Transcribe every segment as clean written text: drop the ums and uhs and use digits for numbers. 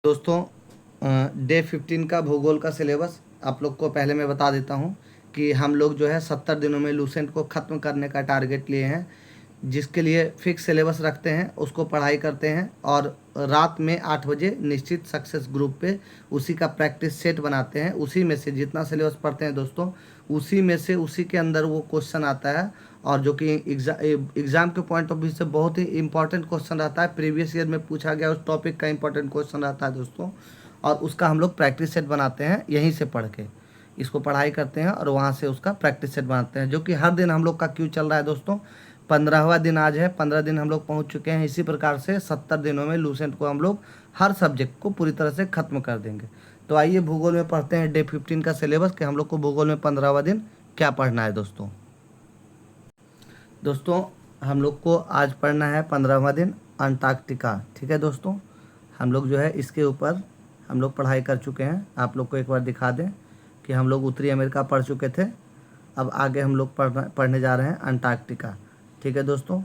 दोस्तों, डे 15 का भूगोल का सिलेबस आप लोग को पहले मैं बता देता हूँ कि हम लोग जो है 70 दिनों में लूसेंट को ख़त्म करने का टारगेट लिए हैं, जिसके लिए फिक्स सिलेबस रखते हैं, उसको पढ़ाई करते हैं और रात में 8 बजे निश्चित सक्सेस ग्रुप पे उसी का प्रैक्टिस सेट बनाते हैं। उसी में से जितना सिलेबस पढ़ते हैं दोस्तों, उसी में से उसी के अंदर वो क्वेश्चन आता है और जो कि एग्ज़ाम के पॉइंट ऑफ व्यू से बहुत ही इंपॉर्टेंट क्वेश्चन रहता है। प्रीवियस ईयर में पूछा गया उस टॉपिक का इंपॉर्टेंट क्वेश्चन रहता है दोस्तों, और उसका हम लोग प्रैक्टिस सेट बनाते हैं यहीं से पढ़ के। इसको पढ़ाई करते हैं और वहाँ से उसका प्रैक्टिस सेट बनाते हैं, जो कि हर दिन हम लोग का क्यों चल रहा है दोस्तों। 15वां दिन आज है, 15 दिन हम लोग पहुँच चुके हैं। इसी प्रकार से 70 दिनों में लूसेंट को हम लोग हर सब्जेक्ट को पूरी तरह से ख़त्म कर देंगे। तो आइए भूगोल में पढ़ते हैं डे 15 का सिलेबस कि हम लोग को भूगोल में 15वां दिन क्या पढ़ना है दोस्तों, हम लोग को आज पढ़ना है 15वां दिन अंटार्कटिका। ठीक है दोस्तों, हम लोग जो है इसके ऊपर हम लोग पढ़ाई कर चुके हैं। आप लोग को एक बार दिखा दें कि हम लोग उत्तरी अमेरिका पढ़ चुके थे। अब आगे हम लोग पढ़ने जा रहे हैं अंटार्कटिका। ठीक है दोस्तों,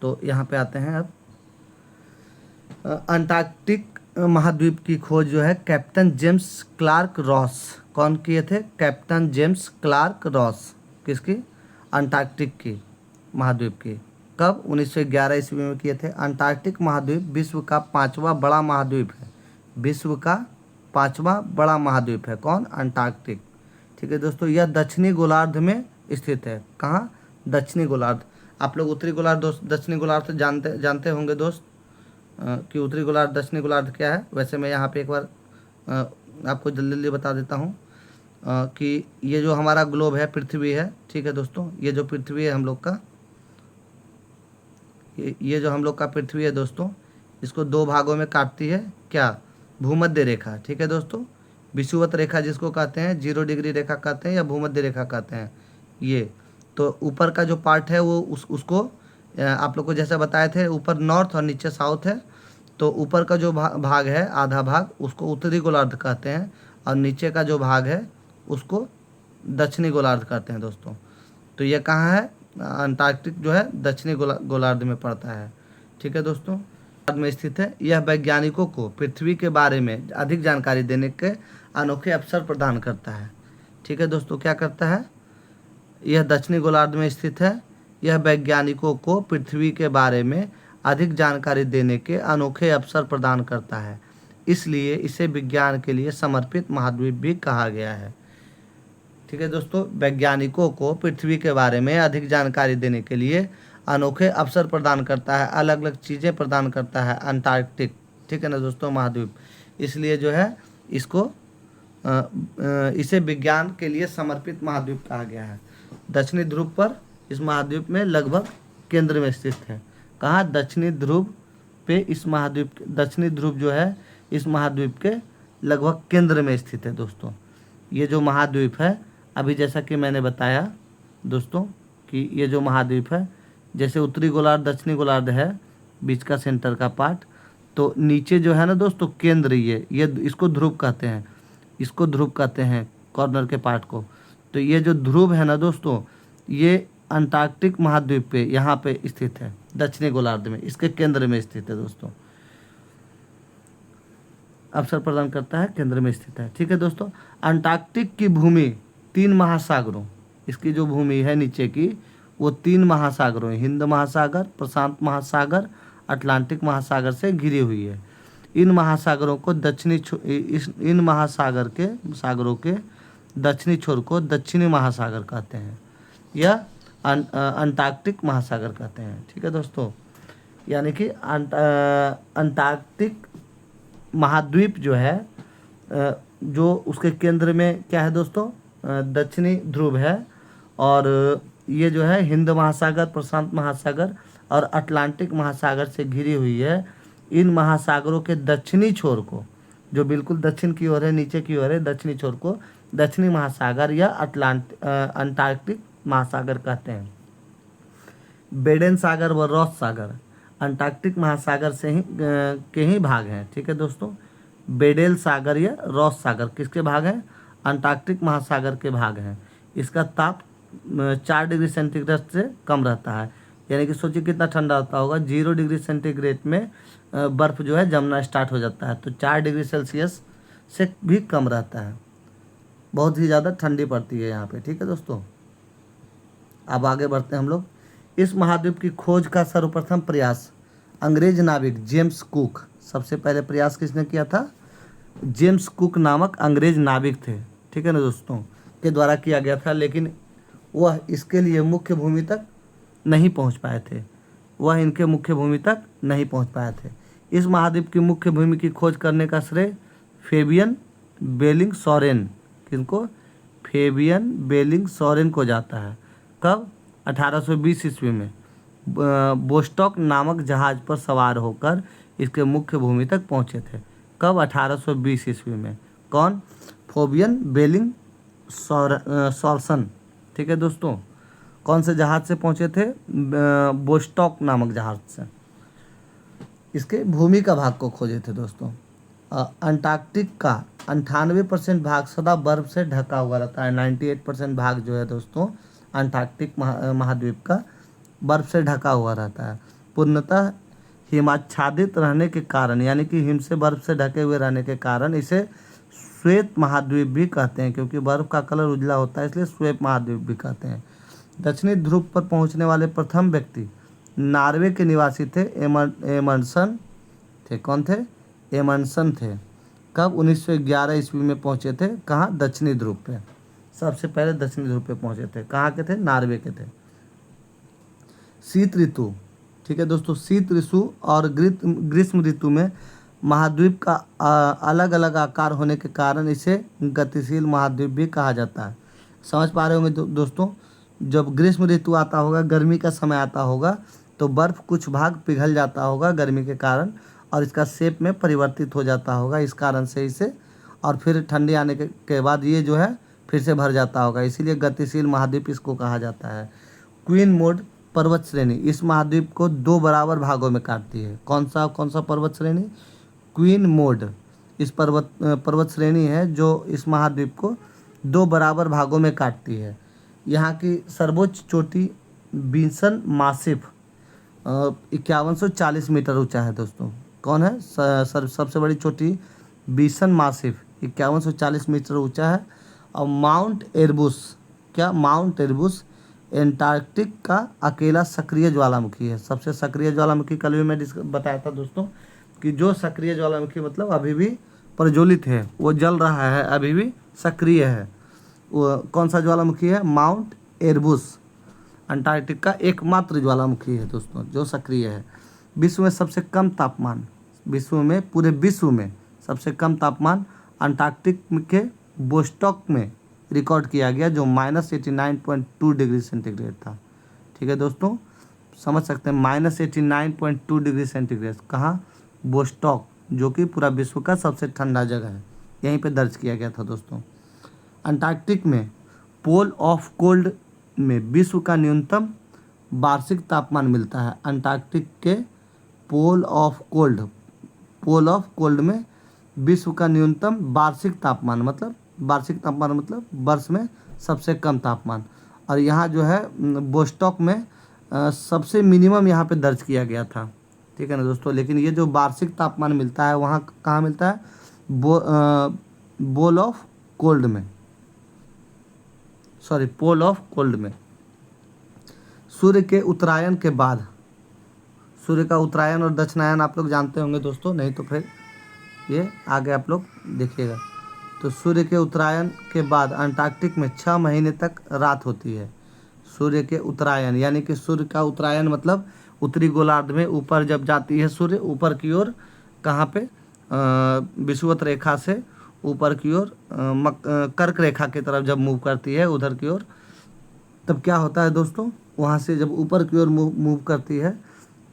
तो यहाँ पे आते हैं। अब अंटार्कटिक महाद्वीप की खोज जो है कैप्टन जेम्स क्लार्क रॉस, कौन किए थे? Captain James Clark Ross. किसकी? अंटार्कटिक की महाद्वीप की। कब? 1911 ईस्वी में किए थे। अंटार्कटिक महाद्वीप विश्व का 5वां बड़ा महाद्वीप है। विश्व का 5वां बड़ा महाद्वीप है कौन? अंटार्कटिक। ठीक है दोस्तों, यह दक्षिणी गोलार्ध में स्थित है। कहाँ? दक्षिणी गोलार्ध। आप लोग उत्तरी गोलार्ध दोस्त दक्षिणी गोलार्ध जानते होंगे दोस्त, कि उत्तरी गोलार्ध दक्षिणी गोलार्ध क्या है। वैसे मैं यहाँ पे एक बार आपको जल्दी जल्दी बता देता हूँ कि ये जो हमारा ग्लोब है, पृथ्वी है। ठीक है दोस्तों, ये जो पृथ्वी है हम लोग का, ये जो हम लोग का पृथ्वी है दोस्तों, इसको दो भागों में काटती है। क्या? भूमध्य रेखा। ठीक है दोस्तों, विषुवत रेखा जिसको कहते हैं, 0 डिग्री रेखा कहते हैं या भूमध्य रेखा कहते हैं। ये तो ऊपर का जो पार्ट है वो उसको आप लोग को जैसे बताए थे, ऊपर नॉर्थ और नीचे साउथ है। तो ऊपर का जो भाग है, आधा भाग, उसको उत्तरी गोलार्ध कहते हैं और नीचे का जो भाग है उसको दक्षिणी गोलार्ध कहते हैं दोस्तों। तो ये कहाँ है? अंटार्कटिक जो है दक्षिणी गोलार्ध में पड़ता है। ठीक है दोस्तों, में स्थित है। यह वैज्ञानिकों को पृथ्वी के बारे में अधिक जानकारी देने के अनोखे अवसर प्रदान करता है। ठीक है दोस्तों, क्या करता है? यह दक्षिणी गोलार्ध में स्थित है। यह वैज्ञानिकों को पृथ्वी के बारे में अधिक जानकारी देने के अनोखे अवसर प्रदान करता है, इसलिए इसे विज्ञान के लिए समर्पित महाद्वीप भी कहा गया है। ठीक है दोस्तों, वैज्ञानिकों को पृथ्वी के बारे में अधिक जानकारी देने के लिए अनोखे अवसर प्रदान करता है, अलग अलग चीज़ें प्रदान करता है अंटार्कटिक। ठीक है ना दोस्तों, महाद्वीप, इसलिए जो है इसको इसे विज्ञान के लिए समर्पित महाद्वीप कहा गया है। दक्षिणी ध्रुव पर इस महाद्वीप में लगभग केंद्र में स्थित है। कहाँ? दक्षिणी ध्रुव पे इस महाद्वीप, दक्षिणी ध्रुव जो है इस महाद्वीप के लगभग केंद्र में स्थित है दोस्तों। ये जो महाद्वीप है, अभी जैसा कि मैंने बताया दोस्तों कि ये जो महाद्वीप है, जैसे उत्तरी गोलार्ध दक्षिणी गोलार्ध है, बीच का सेंटर का पार्ट, तो नीचे जो है ना दोस्तों केंद्र, ये इसको ध्रुव कहते हैं, इसको ध्रुव कहते हैं कॉर्नर के पार्ट को। तो ये जो ध्रुव है ना दोस्तों, ये अंटार्कटिक महाद्वीप पे यहाँ पे स्थित है, दक्षिणी गोलार्ध में, इसके केंद्र में स्थित है दोस्तों। अवसर प्रदान करता है, केंद्र में स्थित है। ठीक है दोस्तों, अंटार्कटिक की भूमि 3 महासागरों, इसकी जो भूमि है नीचे की, वो 3 महासागरों, हिंद महासागर, प्रशांत महासागर, अटलांटिक महासागर से घिरी हुई है। इन महासागरों को इन सागरों के दक्षिणी छोर को दक्षिणी महासागर कहते हैं या अंटार्कटिक महासागर कहते हैं। ठीक है दोस्तों, यानी कि अंटार्कटिक महाद्वीप जो है, जो उसके केंद्र में क्या है दोस्तों? दक्षिणी ध्रुव है, और ये जो है हिंद महासागर, प्रशांत महासागर और अटलांटिक महासागर से घिरी हुई है। इन महासागरों के दक्षिणी छोर को, जो बिल्कुल दक्षिण की ओर है, नीचे की ओर है, दक्षिणी छोर को दक्षिणी महासागर या अंटार्कटिक महासागर कहते हैं। बेडेन सागर व रॉस सागर अंटार्कटिक महासागर से ही के ही भाग हैं। ठीक है दोस्तों, बेडेल सागर या रॉस सागर किसके भाग हैं? अंटार्कटिक महासागर के भाग हैं। इसका ताप 4 डिग्री सेंटीग्रेड से कम रहता है। यानी कि सोचिए कितना ठंडा होता होगा, 0 डिग्री सेंटीग्रेड में बर्फ़ जो है जमना स्टार्ट हो जाता है, तो 4 डिग्री सेल्सियस से भी कम रहता है, बहुत ही ज़्यादा ठंडी पड़ती है यहाँ पे। ठीक है दोस्तों, अब आगे बढ़ते हैं हम लोग। इस महाद्वीप की खोज का सर्वप्रथम प्रयास अंग्रेज नाविक जेम्स कुक, सबसे पहले प्रयास किसने किया था? जेम्स कुक नामक अंग्रेज नाविक थे, ठीक है ना दोस्तों, के द्वारा किया गया था, लेकिन वह इसके लिए मुख्य भूमि तक नहीं पहुंच पाए थे, वह इनके मुख्य भूमि तक नहीं पहुंच पाए थे। इस महाद्वीप की मुख्य भूमि की खोज करने का श्रेय फेबियन बेलिंग सॉरेन, किनको? फेबियन बेलिंग सॉरेन को जाता है। कब? 1820 ईस्वी में बोस्टॉक नामक जहाज पर सवार होकर इसके मुख्य भूमि तक पहुंचे थे। कब? 1820 ईस्वी में। कौन? फेबियन बेलिंग सॉरसन। ठीक है दोस्तों, कौन से जहाज से पहुंचे थे? बोस्टॉक नामक जहाज से। इसके भूमि का भाग को खोजे थे दोस्तों। अंटार्कटिक का 98% भाग सदा बर्फ से ढका हुआ रहता है। 98% भाग जो है दोस्तों अंटार्कटिक महाद्वीप का बर्फ से ढका हुआ रहता है। पूर्णतः हिमाच्छादित रहने के कारण, यानी कि हिम से बर्फ से ढके हुए रहने के कारण इसे श्वेत महाद्वीप भी कहते हैं, क्योंकि बर्फ का कलर उजला होता है, इसलिए श्वेत महाद्वीप भी कहते हैं। दक्षिणी ध्रुव पर पहुंचने वाले प्रथम व्यक्ति नॉर्वे के निवासी थे, एमंडसन थे। कौन थे? एमंडसन थे। कब? 1911 ईस्वी में पहुंचे थे। कहाँ? दक्षिणी ध्रुव पे। सबसे पहले दक्षिणी ध्रुव पे पहुंचे थे। कहाँ के थे? नॉर्वे के थे। शीत ऋतु, ठीक है दोस्तों, शीत ऋतु और ग्रीष्म ऋतु में महाद्वीप का अलग अलग आकार होने के कारण इसे गतिशील महाद्वीप भी कहा जाता है। समझ पा रहे होंगे दोस्तों, जब ग्रीष्म ऋतु आता होगा, गर्मी का समय आता होगा, तो बर्फ़ कुछ भाग पिघल जाता होगा गर्मी के कारण और इसका शेप में परिवर्तित हो जाता होगा, इस कारण से इसे, और फिर ठंडी आने के बाद ये जो है फिर से भर जाता होगा, इसीलिए गतिशील महाद्वीप इसको कहा जाता है। क्वीन मोड पर्वत श्रेणी इस महाद्वीप को 2 बराबर भागों में काटती है। कौन सा पर्वत श्रेणी? क्वीन मोड इस पर्वत श्रेणी है जो इस महाद्वीप को 2 बराबर भागों में काटती है। यहाँ की सर्वोच्च चोटी बिसन मासिफ 5140 मीटर ऊंचा है दोस्तों। कौन है? सबसे बड़ी चोटी बिसन मासिफ 5140 मीटर ऊंचा है। और माउंट एरबुस, क्या? माउंट एरबुस एंटार्कटिक का अकेला सक्रिय ज्वालामुखी है। सबसे सक्रिय ज्वालामुखी कल भी मैं बताया था दोस्तों कि जो सक्रिय ज्वालामुखी मतलब अभी भी प्रज्वलित है, वो जल रहा है, अभी भी सक्रिय है, वो कौन सा ज्वालामुखी है? माउंट एरबुस अंटार्कटिक का एकमात्र ज्वालामुखी है दोस्तों जो सक्रिय है। विश्व में सबसे कम तापमान, विश्व में, पूरे विश्व में सबसे कम तापमान अंटार्कटिक के बोस्टॉक में रिकॉर्ड किया गया, जो -89.2 डिग्री सेंटीग्रेड था। ठीक है दोस्तों, समझ सकते हैं, -89.2 डिग्री सेंटीग्रेड। कहाँ? बोस्टॉक, जो कि पूरा विश्व का सबसे ठंडा जगह है, यहीं पे दर्ज किया गया था दोस्तों। अंटार्कटिक में पोल ऑफ कोल्ड में विश्व का न्यूनतम वार्षिक तापमान मिलता है। अंटार्कटिक के पोल ऑफ कोल्ड में विश्व का न्यूनतम वार्षिक तापमान मतलब वर्ष में सबसे कम तापमान, और यहाँ जो है बोस्टॉक में सबसे मिनिमम यहाँ पे दर्ज किया गया था। ठीक है ना दोस्तों, लेकिन ये जो वार्षिक तापमान मिलता है वहाँ कहाँ मिलता है? पोल ऑफ कोल्ड में। सूर्य के उत्तरायण के बाद, सूर्य का उत्तरायण और दक्षिणायन आप लोग जानते होंगे दोस्तों, नहीं तो फिर ये आगे आप लोग देखिएगा। तो सूर्य के उत्तरायण के बाद अंटार्कटिक में 6 महीने तक रात होती है। सूर्य के उत्तरायण, यानी कि सूर्य का उत्तरायण मतलब उत्तरी गोलार्ध में ऊपर जब जाती है सूर्य ऊपर की ओर, कहाँ पे? विषुवत रेखा से ऊपर की ओर कर्क रेखा की तरफ जब मूव करती है उधर की ओर, तब क्या होता है दोस्तों? वहाँ से जब ऊपर की ओर मूव करती है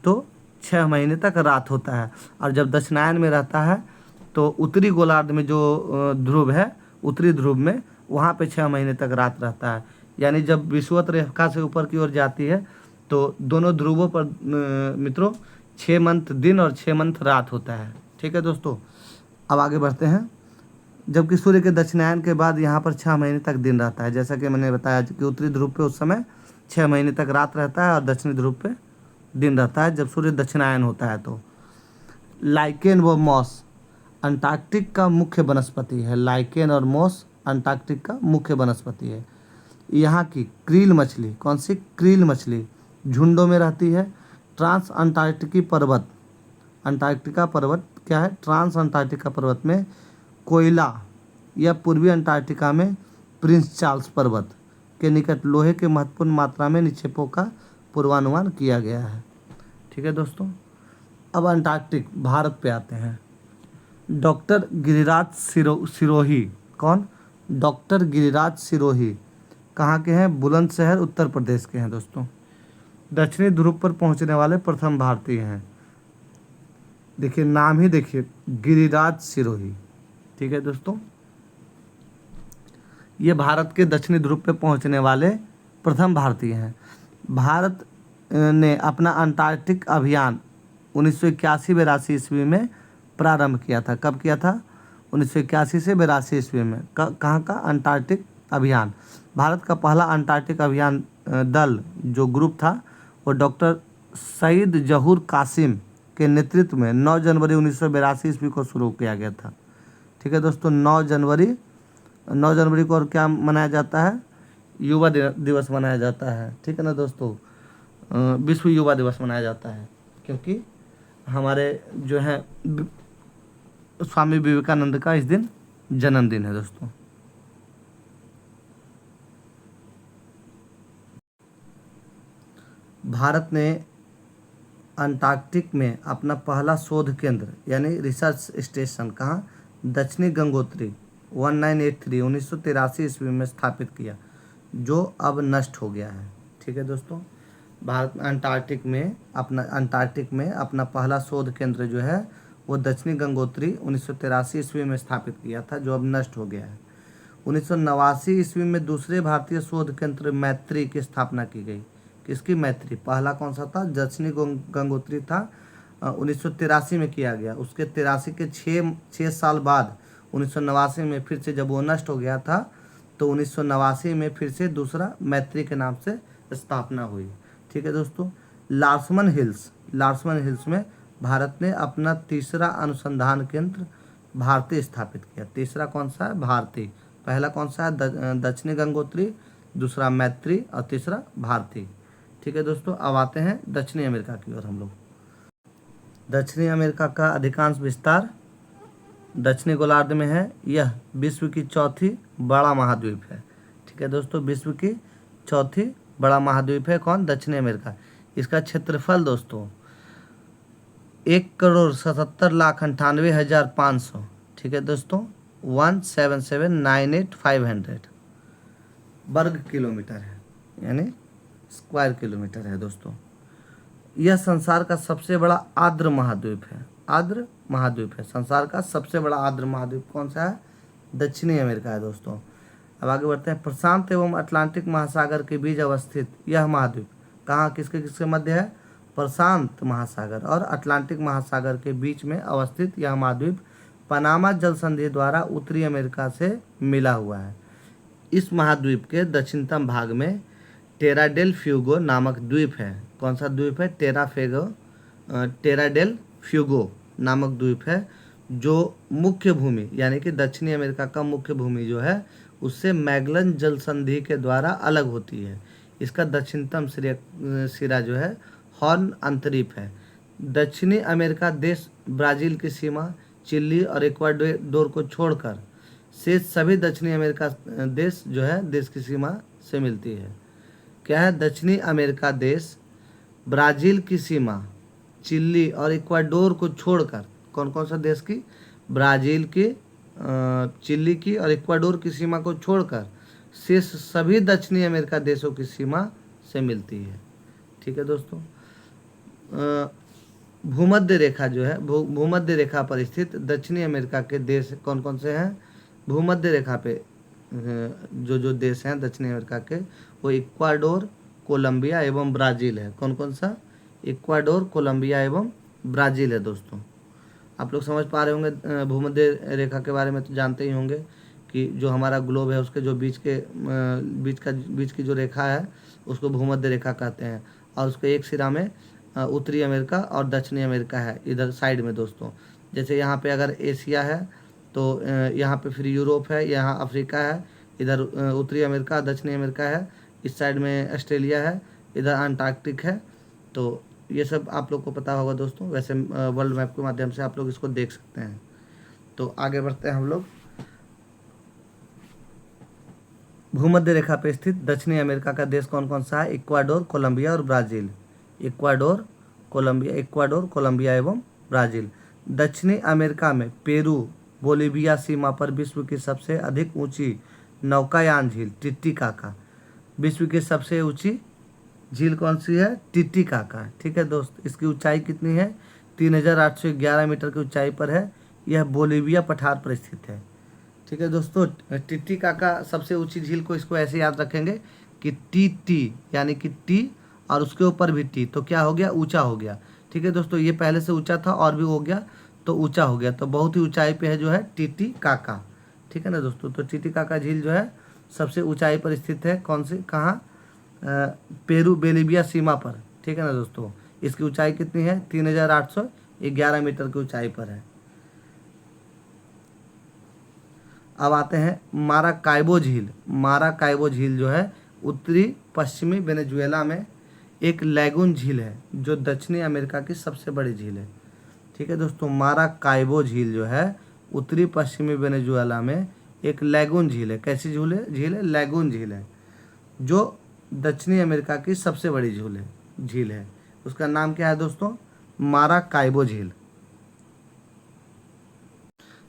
तो 6 महीने तक रात होता है। और जब दक्षिणायन में रहता है तो उत्तरी गोलार्ध में जो ध्रुव है, उत्तरी ध्रुव में, वहाँ पे 6 महीने तक रात रहता है। यानी जब विषुवत रेखा से ऊपर की ओर जाती है तो दोनों ध्रुवों पर मित्रों 6 मंथ दिन और 6 मंथ रात होता है। ठीक है दोस्तों, अब आगे बढ़ते हैं। जबकि सूर्य के दक्षिणायन के बाद यहाँ पर 6 महीने तक दिन रहता है, जैसा कि मैंने बताया कि उत्तरी ध्रुव पे उस समय 6 महीने तक रात रहता है और दक्षिणी ध्रुव पे दिन रहता है जब सूर्य दक्षिणायन होता है। तो लाइकेन व मॉस अंटार्कटिक का मुख्य वनस्पति है। लाइकेन और मॉस अंटार्कटिक का मुख्य वनस्पति है। यहाँ की क्रील मछली, कौन सी? क्रील मछली झुंडों में रहती है। ट्रांस अंटार्कटिकी पर्वत, अंटार्कटिका पर्वत क्या है? ट्रांस अंटार्कटिका पर्वत में कोयला या पूर्वी अंटार्कटिका में प्रिंस चार्ल्स पर्वत के निकट लोहे के महत्वपूर्ण मात्रा में निक्षेपों का पूर्वानुमान किया गया है। ठीक है दोस्तों, अब अंटार्कटिक भारत पे आते हैं। डॉक्टर गिरिराज सिरोही, कौन? डॉक्टर गिरिराज सिरोही कहाँ के हैं? बुलंदशहर उत्तर प्रदेश के हैं दोस्तों। दक्षिणी ध्रुव पर पहुंचने वाले प्रथम भारतीय हैं। देखिए नाम ही देखिए, गिरिराज सिरोही। ठीक है दोस्तों, ये भारत के दक्षिणी ध्रुव पे पहुंचने वाले प्रथम भारतीय हैं। भारत ने अपना अंटार्कटिक अभियान 1981-82 ईस्वी में प्रारंभ किया था। कब किया था? 1981 से 82 ईस्वी में। कहाँ का? अंटार्कटिक अभियान। भारत का पहला अंटार्कटिक अभियान दल जो ग्रुप था वो डॉक्टर सईद जहूर कासिम के नेतृत्व में 9 जनवरी 1982 ईस्वी को शुरू किया गया था। ठीक है दोस्तों, 9 जनवरी को और क्या मनाया जाता है? युवा दिवस मनाया जाता है। ठीक है ना दोस्तों, विश्व युवा दिवस मनाया जाता है क्योंकि हमारे जो है स्वामी विवेकानंद का इस दिन जन्मदिन है दोस्तों। भारत ने अंटार्कटिक में अपना पहला शोध केंद्र यानी रिसर्च स्टेशन कहाँ? दक्षिणी गंगोत्री 1983 1983 ईस्वी में स्थापित किया, जो अब नष्ट हो गया है। ठीक है दोस्तों, भारत अंटार्कटिक में अपना पहला शोध केंद्र जो है वो दक्षिणी गंगोत्री 1983 ईस्वी में स्थापित किया था, जो अब नष्ट हो गया है। 1989 ईस्वी में दूसरे भारतीय शोध केंद्र मैत्री की स्थापना की गई। किसकी? मैत्री। पहला कौन सा था? दक्षिणी गंगोत्री था, 1983 में किया गया। उसके 83 के 6 साल बाद 1989 में फिर से जब वो नष्ट हो गया था तो 1989 में फिर से दूसरा मैत्री के नाम से स्थापना हुई। ठीक है दोस्तों, लार्समन हिल्स में भारत ने अपना तीसरा अनुसंधान केंद्र भारती स्थापित किया। तीसरा कौन सा है? भारती। पहला कौन सा है? दक्षिणी गंगोत्री, दूसरा मैत्री और तीसरा भारती। ठीक है दोस्तों, अब आते हैं दक्षिणी अमेरिका की ओर हम लोग। दक्षिणी अमेरिका का अधिकांश विस्तार दक्षिणी गोलार्ध में है। यह विश्व की चौथी बड़ा महाद्वीप है। ठीक है दोस्तों, विश्व की चौथी बड़ा महाद्वीप है कौन? दक्षिणी अमेरिका। इसका क्षेत्रफल दोस्तों 1,77,98,500। ठीक है दोस्तों, 177,98,500 वर्ग किलोमीटर है, यानी स्क्वायर किलोमीटर है दोस्तों। यह संसार का सबसे बड़ा आर्द्र महाद्वीप है। संसार का सबसे बड़ा आर्द्र महाद्वीप कौन सा है? दक्षिणी अमेरिका है दोस्तों। अब आगे बढ़ते हैं। प्रशांत एवं अटलांटिक महासागर के बीच अवस्थित यह महाद्वीप कहाँ, किसके मध्य है? प्रशांत महासागर और अटलांटिक महासागर के बीच में अवस्थित यह महाद्वीप पनामा जल संधि द्वारा उत्तरी अमेरिका से मिला हुआ है। इस महाद्वीप के दक्षिणतम भाग में टेरा डेल फ्यूगो नामक द्वीप है। कौन सा द्वीप है? टेरा डेल फ्यूगो नामक द्वीप है, जो मुख्य भूमि यानी कि दक्षिणी अमेरिका का मुख्य भूमि जो है उससे मैगलन जल संधि के द्वारा अलग होती है। इसका दक्षिणतम सिरा जो है हॉर्न अंतरीप है। दक्षिणी अमेरिका देश ब्राज़ील की सीमा, चिली और इक्वाडोर को छोड़कर शेष सभी दक्षिणी अमेरिका देश जो है देश की सीमा से मिलती है। क्या है? दक्षिणी अमेरिका देश ब्राज़ील की सीमा, चिली और इक्वाडोर को छोड़कर कौन कौन सा देश की? ब्राज़ील की, चिली की और इक्वाडोर की सीमा को छोड़कर शेष सभी दक्षिणी अमेरिका देशों की सीमा से मिलती है। ठीक है दोस्तों, भूमध्य रेखा जो है भूमध्य रेखा पर स्थित दक्षिणी अमेरिका के देश कौन कौन से हैं? भूमध्य रेखा पे जो देश हैं दक्षिणी अमेरिका के वो इक्वाडोर, कोलंबिया एवं ब्राज़ील है। कौन कौन सा? इक्वाडोर, कोलंबिया एवं ब्राज़ील है दोस्तों। आप लोग समझ पा रहे होंगे भूमध्य रेखा के बारे में, तो जानते ही होंगे कि जो हमारा ग्लोब है उसके जो बीच की जो रेखा है उसको भूमध्य रेखा कहते हैं और उसके एक सिरा में उत्तरी अमेरिका और दक्षिणी अमेरिका है इधर साइड में दोस्तों। जैसे यहाँ पे अगर एशिया है तो यहाँ पे फिर यूरोप है, यहाँ अफ्रीका है, इधर उत्तरी अमेरिका दक्षिणी अमेरिका है, इस साइड में ऑस्ट्रेलिया है, इधर अंटार्कटिक है। तो ये सब आप लोग को पता होगा दोस्तों। वैसे वर्ल्ड मैप के माध्यम से आप लोग इसको देख सकते हैं। तो आगे बढ़ते हैं हम लोग। भूमध्य रेखा पे स्थित दक्षिणी अमेरिका का देश कौन कौन सा है? इक्वाडोर, कोलंबिया और ब्राज़ील। इक्वाडोर, कोलंबिया एवं ब्राज़ील। दक्षिणी अमेरिका में पेरू, बोलिविया सीमा पर विश्व की सबसे अधिक ऊंची नौकायान झील टिटिकाका। विश्व की सबसे ऊंची झील कौन सी है? टिटिकाका। ठीक है दोस्त, इसकी ऊंचाई कितनी है? 3811 मीटर की ऊंचाई पर है। यह बोलिविया पठार पर स्थित है। ठीक है दोस्तों, टिटिकाका सबसे ऊंची झील को इसको ऐसे याद रखेंगे कि टी यानी कि टी और उसके ऊपर भी टी, तो क्या हो गया? ऊंचा हो गया। ठीक है दोस्तों, ये पहले से ऊंचा था और भी हो गया तो ऊंचा हो गया, तो बहुत ही ऊंचाई पे है जो है टिटिकाका। ठीक है ना दोस्तों, तो टिटिकाका झील जो है सबसे ऊंचाई पर स्थित है। कौन सी, कहाँ? पेरू बोलिविया सीमा पर। ठीक है ना दोस्तों, इसकी ऊंचाई कितनी है? 3811 मीटर की ऊंचाई पर है। अब आते हैं माराकाइबो झील। माराकाइबो झील जो है उत्तरी पश्चिमी वेनेजुएला में एक लैगून झील है जो दक्षिणी अमेरिका की सबसे बड़ी झील है। ठीक है दोस्तों, माराकाइबो झील जो है उत्तरी पश्चिमी वेनेजुएला में एक लैगून झील है। कैसी झील है? लैगून झील है जो दक्षिणी अमेरिका की सबसे बड़ी झील है। उसका नाम क्या है दोस्तों? माराकाइबो झील।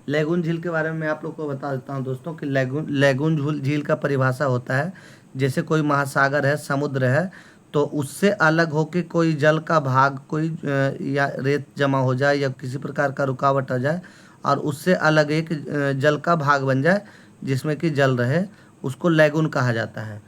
लैगून झील के बारे में मैं आप लोग को बता देता हूँ दोस्तों कि लैगून झील का परिभाषा होता है, जैसे कोई महासागर है, समुद्र है, तो उससे अलग होकर कोई जल का भाग, कोई या रेत जमा हो जाए या किसी प्रकार का रुकावट आ जाए और उससे अलग एक जल का भाग बन जाए जिसमें कि जल रहे, उसको लैगून कहा जाता है।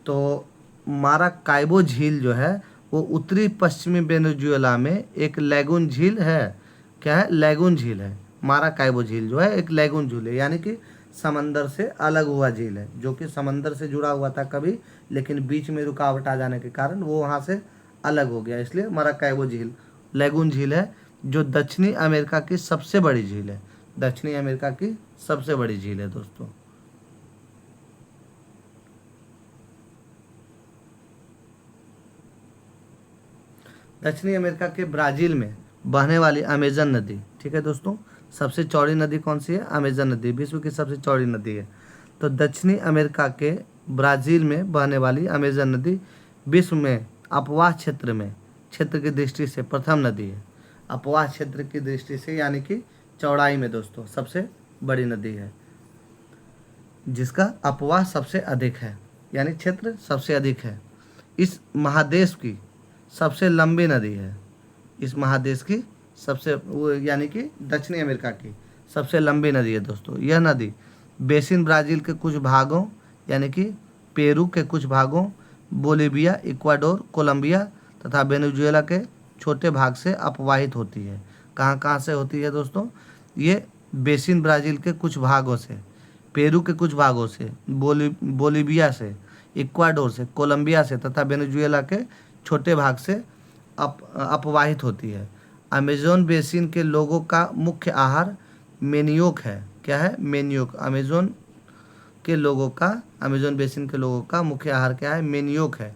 तो माराकाइबो झील जो है वो उत्तरी पश्चिमी वेनेजुएला में एक लैगून झील है। क्या है? लैगून झील है। माराकाइबो झील जो है एक लैगून झील है, यानी कि समंदर से अलग हुआ झील है, जो कि समंदर से जुड़ा हुआ था कभी, लेकिन बीच में रुकावट आ जाने के कारण वो वहाँ से अलग हो गया, इसलिए माराकाइबो झील लैगून झील है जो दक्षिणी अमेरिका की सबसे बड़ी झील है। दक्षिणी अमेरिका की सबसे बड़ी झील है दोस्तों। दक्षिणी अमेरिका के ब्राज़ील में बहने वाली अमेजन नदी। ठीक है दोस्तों, सबसे चौड़ी नदी कौन सी है? अमेजन नदी विश्व की सबसे चौड़ी नदी है। तो दक्षिणी अमेरिका के ब्राज़ील में बहने वाली अमेजन नदी विश्व में अपवाह क्षेत्र की दृष्टि से प्रथम नदी है। अपवाह क्षेत्र की दृष्टि से यानी कि चौड़ाई में दोस्तों सबसे बड़ी नदी है, जिसका अपवाह सबसे अधिक है, यानी क्षेत्र सबसे अधिक है। इस महादेश की सबसे लंबी नदी है। इस महादेश की सबसे यानी कि दक्षिणी अमेरिका की सबसे लंबी नदी है दोस्तों। यह नदी बेसिन ब्राज़ील के कुछ भागों यानी कि पेरू के कुछ भागों, बोलिविया, इक्वाडोर, कोलंबिया तथा वेनेजुएला के छोटे भाग से अपवाहित होती है। कहाँ कहाँ से होती है दोस्तों? ये बेसिन ब्राज़ील के कुछ भागों से, पेरू के कुछ भागों से, बोलिविया से, इक्वाडोर से, कोलंबिया से तथा वेनेजुएला के छोटे भाग से अपवाहित होती है। अमेज़न बेसिन के लोगों का मुख्य आहार मेनियोक है। क्या है? मेनियोक। अमेज़न बेसिन के लोगों का मुख्य आहार क्या है? मेनियोक है,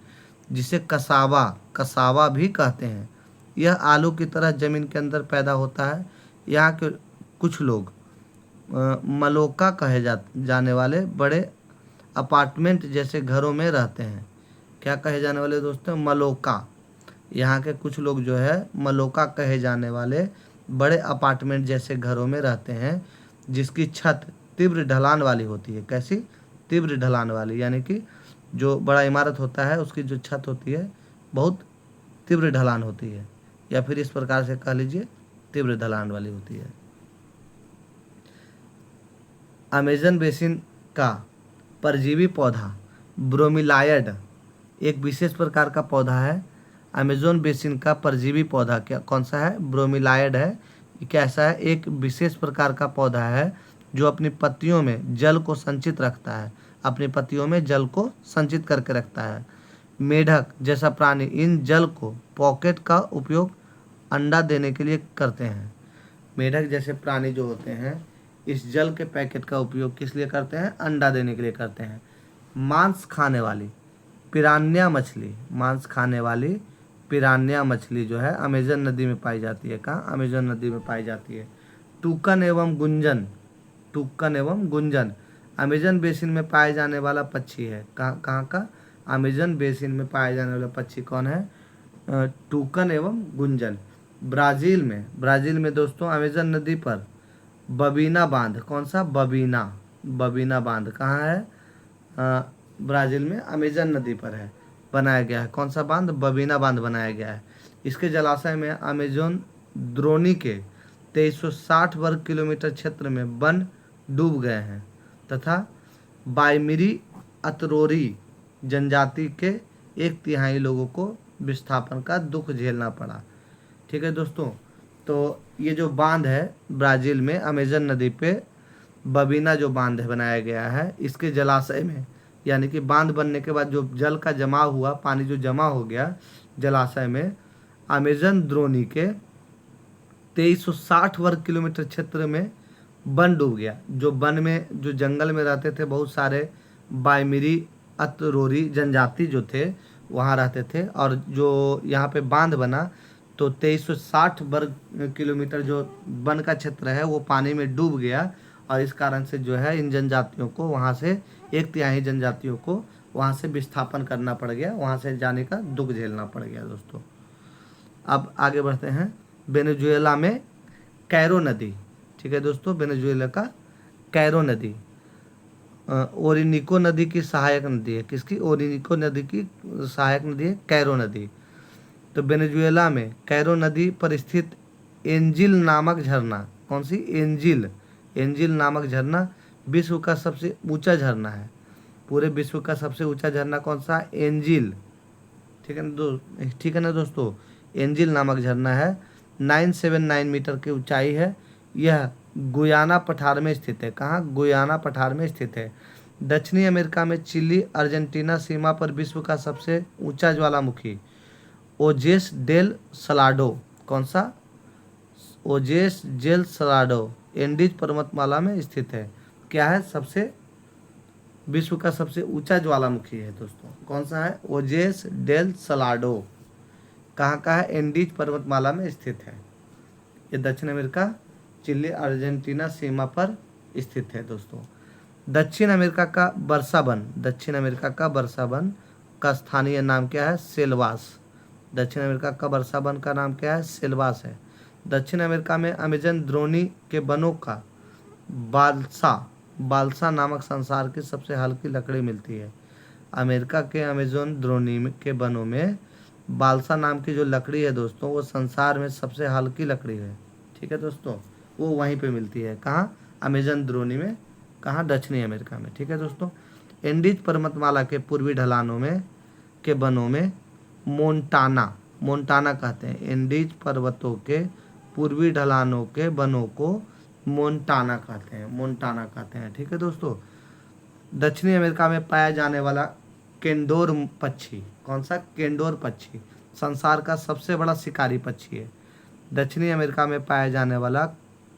जिसे कसावा भी कहते हैं। यह आलू की तरह ज़मीन के अंदर पैदा होता है। यहाँ के कुछ लोग मलोका कहे जाने वाले बड़े अपार्टमेंट जैसे घरों में रहते हैं। क्या कहे जाने वाले दोस्तों? मलोका। यहाँ के कुछ लोग जो है मलोका कहे जाने वाले बड़े अपार्टमेंट जैसे घरों में रहते हैं, जिसकी छत तीव्र ढलान वाली होती है। कैसी? तीव्र ढलान वाली, यानी कि जो बड़ा इमारत होता है उसकी जो छत होती है बहुत तीव्र ढलान होती है, या फिर इस प्रकार से कह लीजिए तीव्र ढलान वाली होती है। अमेज़न बेसिन का परजीवी पौधा ब्रोमीलायड एक विशेष प्रकार का पौधा है। अमेज़न बेसिन का परजीवी पौधा क्या कौन सा है? ब्रोमीलायड है। ये कैसा है? एक विशेष प्रकार का पौधा है जो अपनी पत्तियों में जल को संचित रखता है, अपनी पत्तियों में जल को संचित करके रखता है। मेढक जैसा प्राणी इन जल को पॉकेट का उपयोग अंडा देने के लिए करते हैं। मेढक जैसे प्राणी जो होते हैं इस जल के पैकेट का उपयोग किस लिए करते हैं? अंडा देने के लिए करते हैं। मांस खाने वाली पिरान्या मछली, मांस खाने वाली पिरान्या मछली जो है अमेजन नदी में पाई जाती है। कहाँ? अमेजन नदी में पाई जाती है। टूकन एवं गुंजन, टूकन एवं गुंजन अमेजन बेसिन में पाए जाने वाला पक्षी है। कहाँ कहाँ का? अमेजन बेसिन में पाए जाने वाला पक्षी कौन है? टूकन एवं गुंजन। ब्राज़ील में दोस्तों अमेजन नदी पर बबीना बांध, कौन सा? बबीना, बबीना बांध कहाँ है? ब्राज़ील में अमेजन नदी पर है, बनाया गया है। कौन सा बांध? बबीना बांध बनाया गया है। इसके जलाशय में अमेजोन द्रोणी के 2360 वर्ग किलोमीटर क्षेत्र में वन डूब गए हैं तथा बाइमिरी अतरोरी जनजाति के 1/3 लोगों को विस्थापन का दुख झेलना पड़ा। ठीक है दोस्तों, तो ये जो बांध है ब्राज़ील में अमेजन नदी पे बबीना जो बांध बनाया गया है, इसके जलाशय में, यानी कि बांध बनने के बाद जो जल का जमा हुआ, पानी जो जमा हो गया जलाशय में, अमेजन द्रोणी के 2360 वर्ग किलोमीटर क्षेत्र में वन डूब गया। जो वन में, जो जंगल में रहते थे बहुत सारे बाइमिरी अतरोरी जनजाति जो थे वहाँ रहते थे, और जो यहाँ पे बांध बना तो 2360 वर्ग किलोमीटर जो वन का क्षेत्र है वो पानी में डूब गया, और इस कारण से जो है इन जनजातियों को वहाँ से 1/3 जनजातियों को वहाँ से विस्थापन करना पड़ गया, वहाँ से जाने का दुख झेलना पड़ गया दोस्तों। अब आगे बढ़ते हैं। वेनेजुएला में कैरो नदी, ठीक है दोस्तों, वेनेजुएला का कैरो नदी ओरिनिको नदी की सहायक नदी है। किसकी? ओरिनिको नदी की सहायक नदी है कैरो नदी। तो वेनेजुएला में कैरो नदी पर स्थित एंजिल नामक झरना, कौन सी? एंजिल, एंजिल नामक झरना विश्व का सबसे ऊंचा झरना है। पूरे विश्व का सबसे ऊंचा झरना कौन सा? एंजिल। ठीक है ना ठीक है ना दोस्तों, एंजिल नामक झरना है। 979 मीटर की ऊंचाई है। यह गुयाना पठार में स्थित है। कहाँ? गुयाना पठार में स्थित है। दक्षिणी अमेरिका में चिली अर्जेंटीना सीमा पर विश्व का सबसे ऊंचा ज्वालामुखी ओजेस डेल सलाडो, कौन सा? ओजेस डेल सलाडो एंडीज पर्वतमाला में स्थित है। क्या है? सबसे विश्व का सबसे ऊंचा ज्वालामुखी है दोस्तों। कौन सा है? ओजेस डेल सलाडो। कहाँ का है? एंडीज पर्वतमाला में स्थित है। ये दक्षिण अमेरिका चिली अर्जेंटीना सीमा पर स्थित है दोस्तों। दक्षिण अमेरिका का वर्षा वन, दक्षिण अमेरिका का वर्षा वन का स्थानीय नाम क्या है? सेल्वास। दक्षिण अमेरिका का वर्षा वन का नाम क्या है? सेल्वास है। दक्षिण अमेरिका में अमेजन द्रोणी के वनों का बाल्सा, बाल्सा नामक संसार की सबसे हल्की लकड़ी मिलती है। अमेरिका के अमेजोन द्रोणी के वनों में बाल्सा नाम की जो लकड़ी है दोस्तों वो संसार में सबसे हल्की लकड़ी है। ठीक है दोस्तों, वो वहीं पे मिलती है। कहाँ? अमेजन द्रोणी में। कहाँ? दक्षिणी अमेरिका में। ठीक है दोस्तों, एंडीज पर्वतमाला के पूर्वी ढलानों में के वनों में मोन्टाना, मोन्टाना कहते हैं। एंडीज पर्वतों के पूर्वी ढलानों के वनों को मोन्टाना कहते हैं, मोन्टाना कहते हैं। ठीक है दोस्तों, दक्षिणी अमेरिका में पाया जाने वाला केंडोर पक्षी, कौन सा? केंडोर पक्षी संसार का सबसे बड़ा शिकारी पक्षी है। दक्षिणी अमेरिका में पाया जाने वाला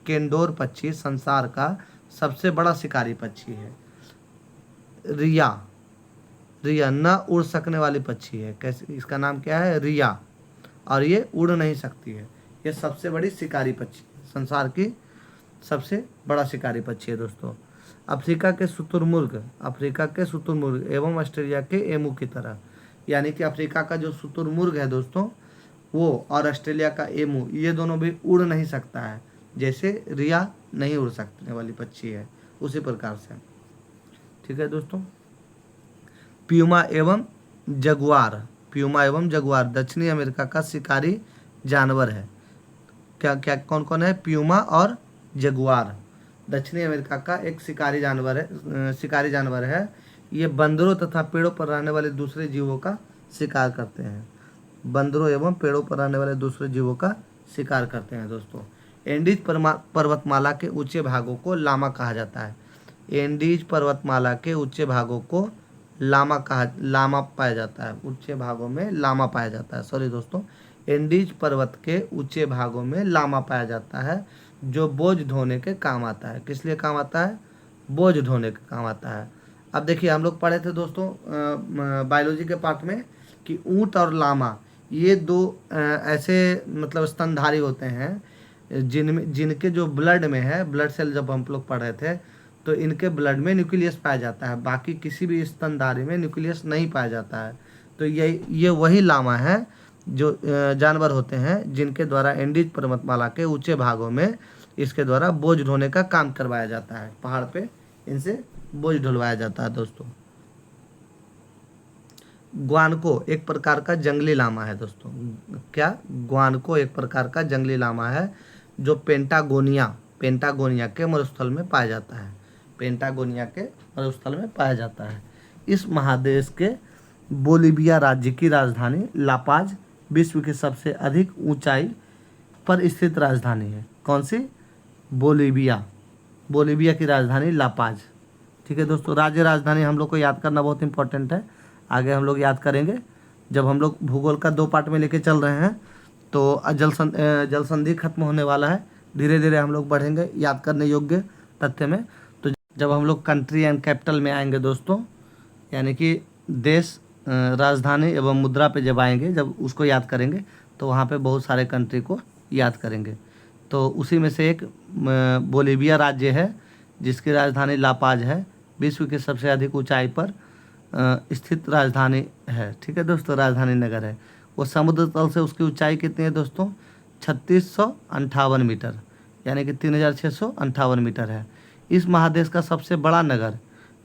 केंडोर पक्षी संसार का सबसे बड़ा शिकारी पक्षी है। रिया, रिया न उड़ सकने वाली पक्षी है। कैसे? इसका नाम क्या है? रिया, और ये उड़ नहीं सकती है। ये सबसे बड़ी शिकारी पक्षी, संसार की सबसे बड़ा शिकारी पक्षी है दोस्तों। अफ्रीका के शुतुरमुर्ग, अफ्रीका के शुतुरमुर्ग एवं ऑस्ट्रेलिया के एमू की तरह, यानी कि अफ्रीका का जो शुतुरमुर्ग है दोस्तों वो और ऑस्ट्रेलिया का एमू, ये दोनों भी उड़ नहीं सकता है। जैसे रिया नहीं उड़ सकने वाली पक्षी है उसी प्रकार से। ठीक है दोस्तों, प्यूमा एवं जगुआर, प्यूमा एवं जगुआर दक्षिणी अमेरिका का शिकारी जानवर है। क्या क्या कौन कौन है? प्यूमा और जगुआर दक्षिणी अमेरिका का एक शिकारी जानवर है, शिकारी जानवर है। ये बंदरों तथा पेड़ों पर रहने वाले दूसरे जीवों का शिकार करते हैं। बंदरों एवं पेड़ों पर रहने वाले दूसरे जीवों का शिकार करते हैं दोस्तों। एंडीज पर्वतमाला के ऊंचे भागों को लामा कहा जाता है। एंडीज पर्वतमाला के ऊंचे भागों को लामा पाया जाता है, ऊंचे भागों में लामा पाया जाता है। सॉरी दोस्तों, एंडीज पर्वत के ऊंचे भागों में लामा पाया जाता है, जो बोझ ढोने के काम आता है। किस लिए काम आता है? बोझ ढोने के काम आता है। अब देखिए, हम लोग पढ़े थे दोस्तों बायोलॉजी के पार्ट में कि ऊंट और लामा ये दो ऐसे मतलब स्तनधारी होते हैं जिनके जो ब्लड में है, ब्लड सेल जब हम लोग पढ़ रहे थे तो इनके ब्लड में न्यूक्लियस पाया जाता है, बाकी किसी भी स्तनधारी में न्यूक्लियस नहीं पाया जाता है। तो ये वही लामा है जो जानवर होते हैं जिनके द्वारा एंडीज पर्वतमाला के ऊंचे भागों में इसके द्वारा बोझ ढोने का काम करवाया जाता है। पहाड़ पे इनसे बोझ ढुलवाया जाता है दोस्तों। ग्वानको एक प्रकार का जंगली लामा है दोस्तों। क्या? ग्वानको एक प्रकार का जंगली लामा है जो पेंटागोनिया के मरुस्थल में पाया जाता है। पेंटागोनिया के मरुस्थल में पाया जाता है। इस महादेश के बोलिविया राज्य की राजधानी लापाज विश्व की सबसे अधिक ऊंचाई पर स्थित राजधानी है। कौन सी? बोलिविया की राजधानी लापाज। ठीक है दोस्तों, राज्य राजधानी हम लोग को याद करना बहुत इंपॉर्टेंट है। आगे हम लोग याद करेंगे जब हम लोग भूगोल का 2 पार्ट में लेके चल रहे हैं। तो जल संधि खत्म होने वाला है, धीरे धीरे हम लोग बढ़ेंगे याद करने योग्य तथ्य में। तो जब हम लोग कंट्री एंड कैपिटल में आएंगे दोस्तों, यानी कि देश, राजधानी एवं मुद्रा पे जब आएंगे, जब उसको याद करेंगे तो वहाँ पे बहुत सारे कंट्री को याद करेंगे। तो उसी में से एक बोलिविया राज्य है जिसकी राजधानी लापाज है, विश्व की सबसे अधिक ऊंचाई पर स्थित राजधानी है। ठीक है दोस्तों, राजधानी नगर है। वो समुद्र तल से उसकी ऊंचाई कितनी है दोस्तों? 3658 मीटर, यानी कि 3658 मीटर है। इस महादेश का सबसे बड़ा नगर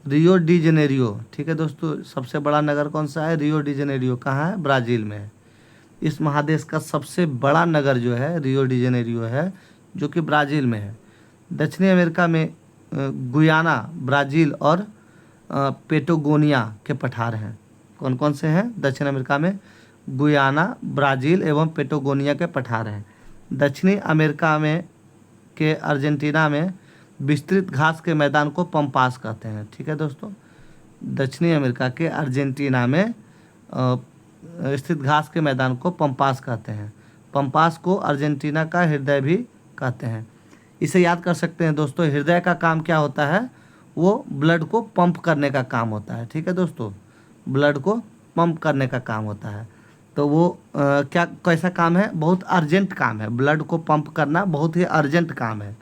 रियो डी जेनेरियो। ठीक है दोस्तों, सबसे बड़ा नगर कौन सा है? Rio de Janeiro. कहाँ है? ब्राज़ील में है। इस महादेश का सबसे बड़ा नगर जो है रियो डी जेनेरियो है, जो कि ब्राज़ील में है। दक्षिणी अमेरिका में गुयाना, ब्राज़ील और पेटागोनिया के पठार हैं। कौन कौन से हैं? दक्षिण अमेरिका में गुयाना, ब्राज़ील एवं पेटागोनिया के पठार हैं। दक्षिणी अमेरिका में के अर्जेंटीना में विस्तृत घास के मैदान को पम्पास कहते हैं। ठीक है दोस्तों, दक्षिणी अमेरिका के अर्जेंटीना में स्थित घास के मैदान को पम्पास कहते हैं। पम्पास को अर्जेंटीना का हृदय भी कहते हैं। इसे याद कर सकते हैं दोस्तों। हृदय का काम क्या होता है? वो ब्लड को पंप करने का काम होता है। ठीक है दोस्तों, ब्लड को पंप करने का काम होता है। तो वो क्या कैसा काम है? बहुत अर्जेंट काम है। ब्लड को पंप करना बहुत ही अर्जेंट काम है।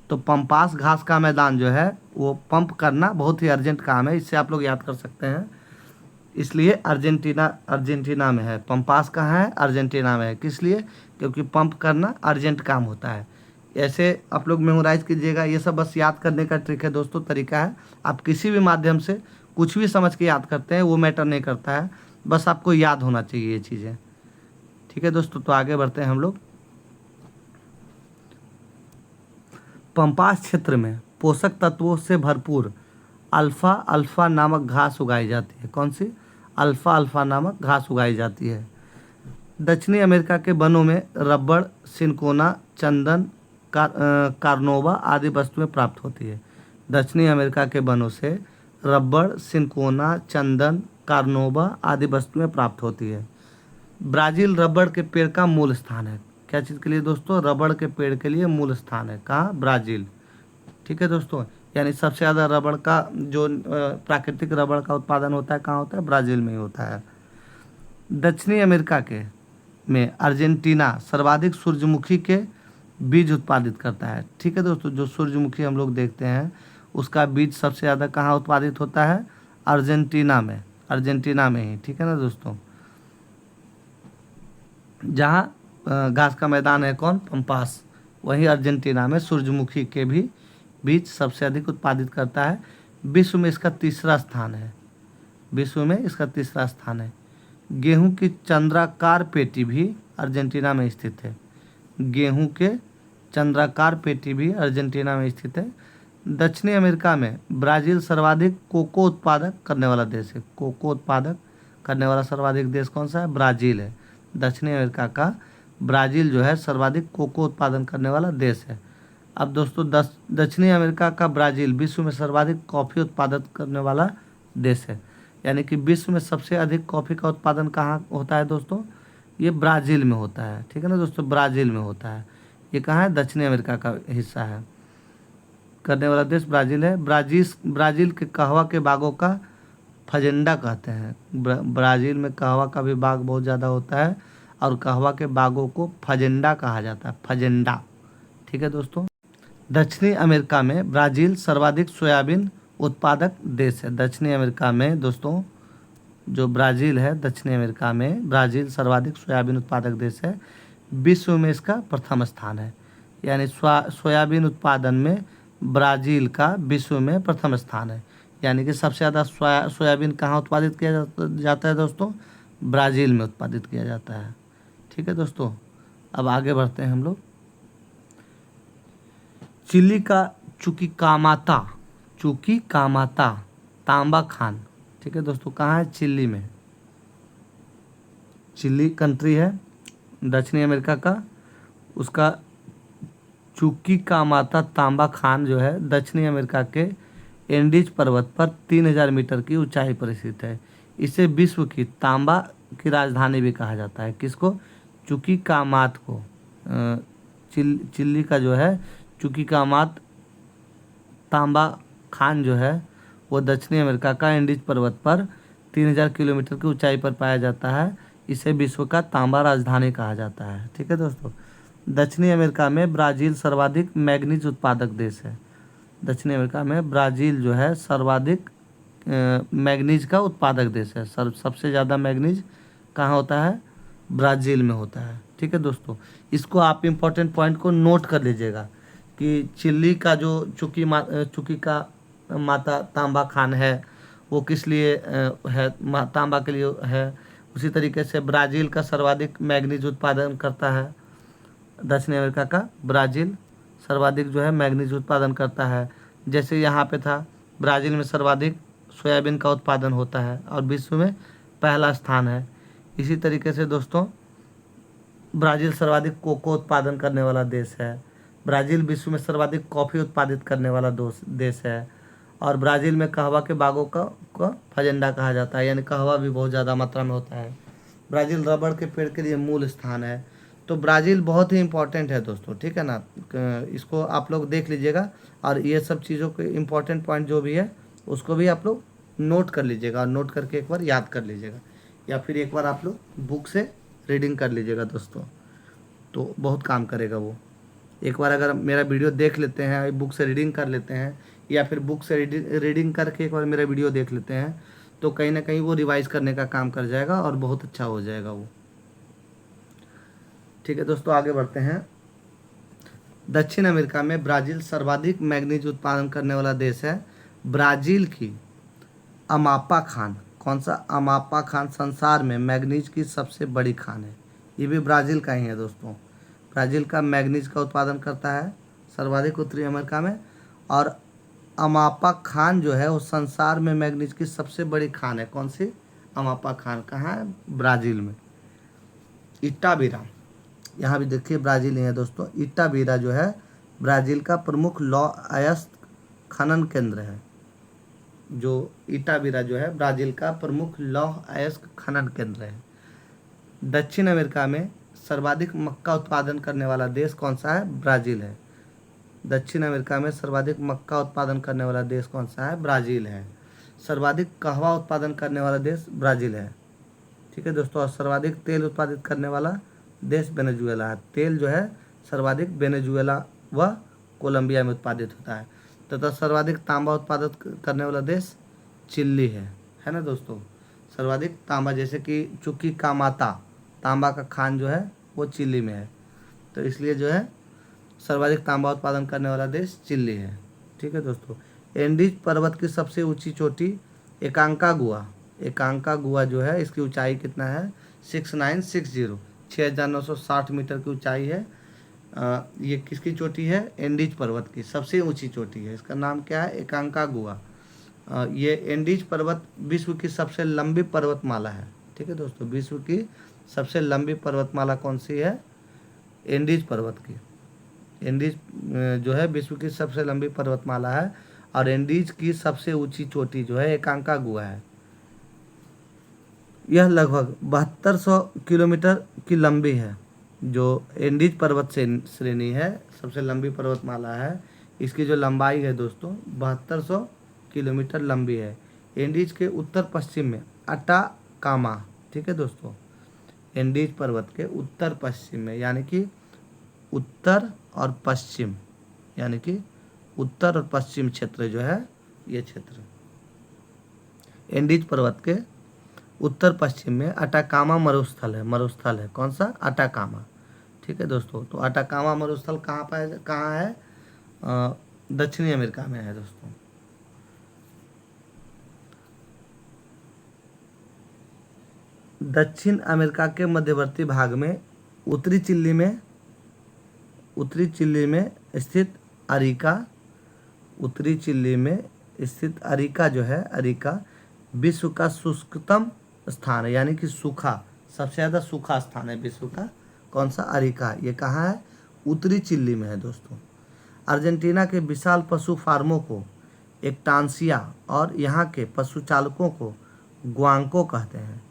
तो पम्पास घास का मैदान जो है वो पंप करना बहुत ही अर्जेंट काम है। इससे आप लोग याद कर सकते हैं। इसलिए अर्जेंटीना में है। पम्पास कहाँ है? अर्जेंटीना में है। किस लिए? क्योंकि पंप करना अर्जेंट काम होता है। ऐसे आप लोग मेमोराइज कीजिएगा। ये सब बस याद करने का ट्रिक है दोस्तों, तरीका है। आप किसी भी माध्यम से कुछ भी समझ के याद करते हैं, वो मैटर नहीं करता है, बस आपको याद होना चाहिए ये चीज़ें। ठीक है दोस्तों, तो आगे बढ़ते हैं हम लोग। पम्पास क्षेत्र में पोषक तत्वों से भरपूर अल्फा अल्फा नामक घास उगाई जाती है। कौन सी? अल्फा अल्फा नामक घास उगाई जाती है। दक्षिणी अमेरिका के वनों में रबड़, सिनकोना, चंदन, कार्नोबा आदि वस्तुएं प्राप्त होती है। दक्षिणी अमेरिका के वनों से रबड़, सिनकोना, चंदन, कार्नोबा आदि वस्तुएं प्राप्त होती है। ब्राज़ील रबड़ के पेड़ का मूल स्थान है। क्या चीज़ के लिए दोस्तों? रबड़ के पेड़ के लिए मूल स्थान है। कहाँ? ब्राज़ील। ठीक है दोस्तों, यानी सबसे ज़्यादा रबड़ का जो प्राकृतिक रबड़ का उत्पादन होता है कहाँ होता है? ब्राज़ील में ही होता है। दक्षिणी अमेरिका के में अर्जेंटीना सर्वाधिक सूरजमुखी के बीज उत्पादित करता है। ठीक है दोस्तों, जो सूरजमुखी हम लोग देखते हैं उसका बीज सबसे ज़्यादा कहाँ उत्पादित होता है? अर्जेंटीना में ही। ठीक है ना दोस्तों, जहाँ घास का मैदान है कौन? पम्पास, वहीं अर्जेंटीना में सूरजमुखी के भी बीज सबसे अधिक उत्पादित करता है। विश्व में इसका तीसरा स्थान है। गेहूं की चंद्राकार पेटी भी अर्जेंटीना में स्थित है। गेहूं के चंद्राकार पेटी भी अर्जेंटीना में स्थित है। दक्षिणी अमेरिका में ब्राज़ील सर्वाधिक कोको उत्पादक करने वाला देश है। कोको उत्पादक करने वाला सर्वाधिक देश कौन सा है? ब्राज़ील है। दक्षिणी अमेरिका का ब्राज़ील जो है सर्वाधिक कोको उत्पादन करने वाला देश है। अब दोस्तों, दक्षिणी अमेरिका का ब्राज़ील विश्व में सर्वाधिक कॉफ़ी उत्पादन करने वाला देश है। यानी कि विश्व में सबसे अधिक कॉफ़ी का उत्पादन कहाँ होता है दोस्तों? ये ब्राज़ील में होता है। ठीक है ना दोस्तों, ब्राज़ील में होता है। ये कहाँ है? दक्षिणी अमेरिका का हिस्सा है। करने वाला देश ब्राज़ील है। ब्राज़ील के कहवा के बागों का फजेंडा कहते हैं। ब्राज़ील में कहवा का भी बाग बहुत ज़्यादा होता है और कहवा के बागों को फजेंडा कहा जाता है, फजेंडा। ठीक है दोस्तों। दक्षिणी अमेरिका में ब्राज़ील सर्वाधिक सोयाबीन उत्पादक देश है। दक्षिणी अमेरिका में दोस्तों जो ब्राज़ील है, दक्षिणी अमेरिका में ब्राज़ील सर्वाधिक सोयाबीन उत्पादक देश है। विश्व में इसका प्रथम स्थान है। यानी सोयाबीन उत्पादन में ब्राज़ील का विश्व में प्रथम स्थान है। यानी कि सबसे ज़्यादा सोयाबीन कहाँ उत्पादित किया जाता है दोस्तों? ब्राज़ील में उत्पादित किया जाता है। ठीक है दोस्तों, अब आगे बढ़ते हैं हम लोग। चिली का चुकीकामाता तांबा खान। ठीक है दोस्तों, कहाँ है? चिली में। चिली कंट्री है दक्षिणी अमेरिका का। उसका चुकीकामाता तांबा खान जो है दक्षिणी अमेरिका के एंडीज पर्वत पर 3000 मीटर की ऊंचाई पर स्थित है। इसे विश्व की तांबा की राजधानी भी कहा जाता है। किसको? चुकीकामात को। चिल्ली का जो है चुकीकामात तांबा खान जो है वो दक्षिणी अमेरिका का एंडीज पर्वत पर 3000 किलोमीटर की ऊंचाई पर पाया जाता है। इसे विश्व का तांबा राजधानी कहा जाता है। ठीक है दोस्तों। दक्षिणी अमेरिका में ब्राज़ील सर्वाधिक मैग्नीज उत्पादक देश है। दक्षिणी अमेरिका में ब्राज़ील जो है सर्वाधिक मैग्नीज का उत्पादक देश है। सबसे ज़्यादा मैग्नीज कहाँ होता है? ब्राज़ील में होता है। ठीक है दोस्तों, इसको आप इम्पोर्टेंट पॉइंट को नोट कर लीजिएगा कि चिल्ली का जो चुकी का माता तांबा खान है वो किस लिए है? तांबा के लिए है। उसी तरीके से ब्राज़ील का सर्वाधिक मैग्नीज उत्पादन करता है। दक्षिण अमेरिका का ब्राज़ील सर्वाधिक जो है मैग्नीज उत्पादन करता है। जैसे यहाँ पे था, ब्राज़ील में सर्वाधिक सोयाबीन का उत्पादन होता है और विश्व में पहला स्थान है। इसी तरीके से दोस्तों ब्राज़ील सर्वाधिक कोको उत्पादन करने वाला देश है। ब्राज़ील विश्व में सर्वाधिक कॉफ़ी उत्पादित करने वाला देश है। और ब्राज़ील में कहवा के बागों का फजेंडा कहा जाता है, यानी कहवा भी बहुत ज़्यादा मात्रा में होता है। ब्राज़ील रबड़ के पेड़ के लिए मूल स्थान है। तो ब्राज़ील बहुत ही इम्पोर्टेंट है दोस्तों। ठीक है ना, इसको आप लोग देख लीजिएगा और ये सब चीज़ों के इम्पोर्टेंट पॉइंट जो भी है उसको भी आप लोग नोट कर लीजिएगा और नोट करके एक बार याद कर लीजिएगा या फिर एक बार आप लोग बुक से रीडिंग कर लीजिएगा दोस्तों, तो बहुत काम करेगा वो। एक बार अगर मेरा वीडियो देख लेते हैं, बुक से रीडिंग कर लेते हैं या फिर बुक से रीडिंग करके एक बार मेरा वीडियो देख लेते हैं तो कहीं ना कहीं वो रिवाइज करने का काम कर जाएगा और बहुत अच्छा हो जाएगा वो। ठीक है दोस्तों, आगे बढ़ते हैं। दक्षिण अमेरिका में ब्राज़ील सर्वाधिक मैग्नीज उत्पादन करने वाला देश है। ब्राज़ील की अमापा खान, कौन सा? अमापा खान संसार में मैग्नीज की सबसे बड़ी खान है। ये भी ब्राज़ील का ही है दोस्तों। ब्राज़ील का मैग्नीज का उत्पादन करता है सर्वाधिक उत्तरी अमेरिका में। और अमापा खान जो है वो संसार में मैग्नीज की सबसे बड़ी खान है। कौन सी? अमापा खान कहाँ है? ब्राज़ील में। इटाबीरा, यहाँ भी देखिए ब्राज़ील ही है दोस्तों। इटाबीरा जो है ब्राज़ील का प्रमुख लौह अयस्क खनन केंद्र है। जो इटाबीरा जो है ब्राज़ील का प्रमुख लौह अयस्क खनन केंद्र है। दक्षिण अमेरिका में सर्वाधिक मक्का उत्पादन करने वाला देश कौन सा है? ब्राज़ील है। दक्षिण अमेरिका में सर्वाधिक मक्का उत्पादन करने वाला देश कौन सा है? ब्राज़ील है। सर्वाधिक कहवा उत्पादन करने वाला देश ब्राज़ील है। ठीक है दोस्तों, और सर्वाधिक तेल उत्पादित करने वाला देश वेनेजुएला है। तेल जो है सर्वाधिक वेनेजुएला व कोलंबिया में उत्पादित होता है। तथा सर्वाधिक तांबा उत्पादित करने वाला देश चिली है ना दोस्तों। सर्वाधिक तांबा, जैसे कि चुकीकामाता तांबा का खान जो है वो चिली में है, तो इसलिए जो है सर्वाधिक तांबा उत्पादन करने वाला देश चिली है। ठीक है दोस्तों। एंडीज पर्वत की सबसे ऊंची चोटी एकांकागुआ जो है, इसकी ऊंचाई कितना है? 6960, 6960 मीटर की ऊंचाई है। ये किसकी चोटी है? एंडीज पर्वत की सबसे ऊंची चोटी है। इसका नाम क्या है? एकांकागुआ। ये एंडीज पर्वत विश्व की सबसे लंबी पर्वतमाला है। ठीक है दोस्तों, विश्व की सबसे लंबी पर्वतमाला कौन सी है? एंडीज पर्वत की। एंडीज जो है विश्व की सबसे लंबी पर्वतमाला है और एंडीज की सबसे ऊंची चोटी जो है एकांकागुआ है। यह लगभग 7200 किलोमीटर की लंबी है। जो एंडीज पर्वत श्रेणी है, सबसे लंबी पर्वतमाला है, इसकी जो लंबाई है दोस्तों 7200 किलोमीटर लंबी है। एंडीज के उत्तर पश्चिम में अटाकामा, ठीक है दोस्तों, एंडीज पर्वत के उत्तर पश्चिम में, यानी कि उत्तर और पश्चिम, यानी कि उत्तर और पश्चिम क्षेत्र जो है, ये क्षेत्र एंडीज पर्वत के उत्तर पश्चिम में अटाकामा मरुस्थल है। मरुस्थल है कौन सा? अटाकामा, ठीक है दोस्तों। तो अटाकामा मरुस्थल कहाँ है? दक्षिणी अमेरिका में है दोस्तों। दक्षिण अमेरिका के मध्यवर्ती भाग में उत्तरी चिली में स्थित अरिका, उत्तरी चिली में स्थित अरिका जो है, अरिका विश्व का शुष्कतम स्थान है, यानी कि सूखा, सबसे ज़्यादा सूखा स्थान है विश्व का। कौन सा? अरिका। ये कहाँ है? उत्तरी चिली में है दोस्तों। अर्जेंटीना के विशाल पशु फार्मों को एक्टांसिया और यहाँ के पशु चालकों को ग्वांको कहते हैं।